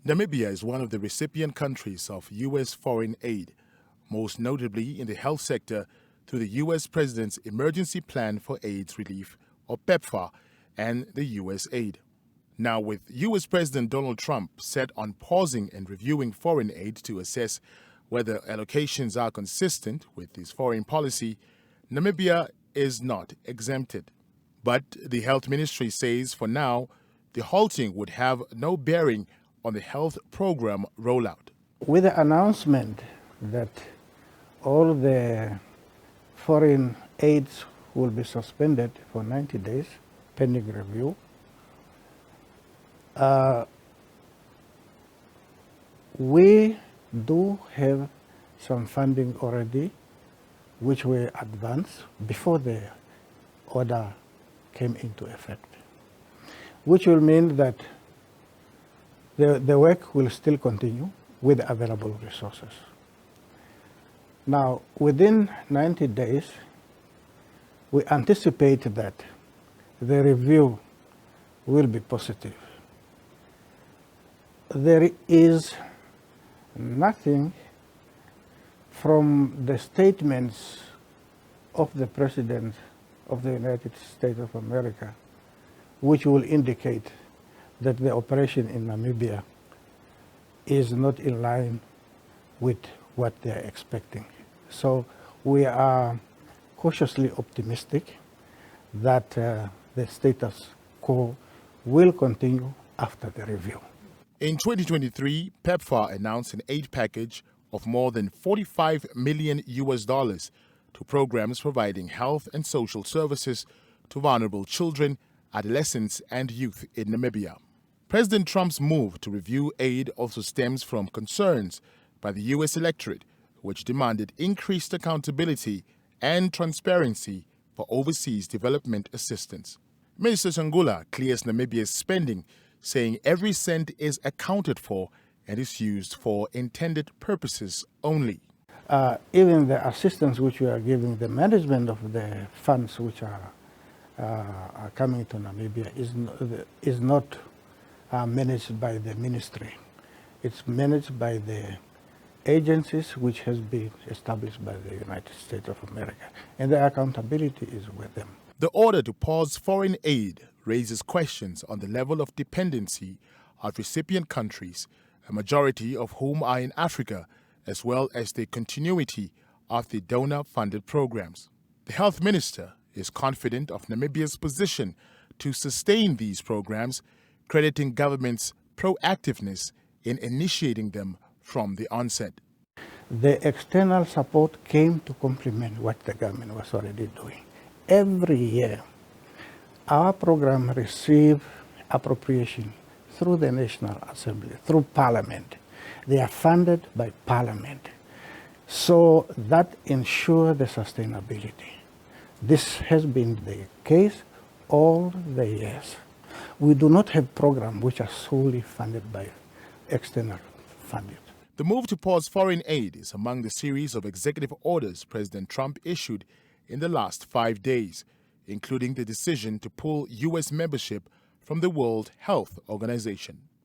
Namibia is one of the recipient countries of U.S. foreign aid, most notably in the health sector through the U.S. President's Emergency Plan for AIDS Relief, or PEPFAR, and the U.S. aid. Now, with U.S. President Donald Trump set on pausing and reviewing foreign aid to assess whether allocations are consistent with his foreign policy, Namibia is not exempted. But the health ministry says for now, the halting would have no bearing on the health program rollout. With the announcement that all the foreign aids will be suspended for 90 days pending review, we do have some funding already which were advanced before the order came into effect, which will mean that the work will still continue with available resources. Now, within 90 days, we anticipate that the review will be positive. There is nothing from the statements of the President of the United States of America which will indicate that the operation in Namibia is not in line with what they are expecting. So we are cautiously optimistic that the status quo will continue after the review. In 2023, PEPFAR announced an aid package of more than $45 million to programs providing health and social services to vulnerable children, adolescents, and youth in Namibia. President Trump's move to review aid also stems from concerns by the U.S. electorate, which demanded increased accountability and transparency for overseas development assistance. Minister Sangula clears Namibia's spending, saying every cent is accounted for and is used for intended purposes only. Even the assistance which we are giving, the management of the funds which are coming to Namibia is not managed by the ministry. It's managed by the agencies which has been established by the United States of America, and the accountability is with them. The order to pause foreign aid raises questions on the level of dependency of recipient countries, a majority of whom are in Africa, as well as the continuity of the donor-funded programs. The health minister is confident of Namibia's position to sustain these programs, crediting government's proactiveness in initiating them from the onset. The external support came to complement what the government was already doing. Every year, our program receives appropriation through the National Assembly, through Parliament. They are funded by Parliament. So that ensures the sustainability. This has been the case all the years. We do not have programs which are solely funded by external funding. The move to pause foreign aid is among the series of executive orders President Trump issued in the last 5 days, including the decision to pull U.S. membership from the World Health Organization.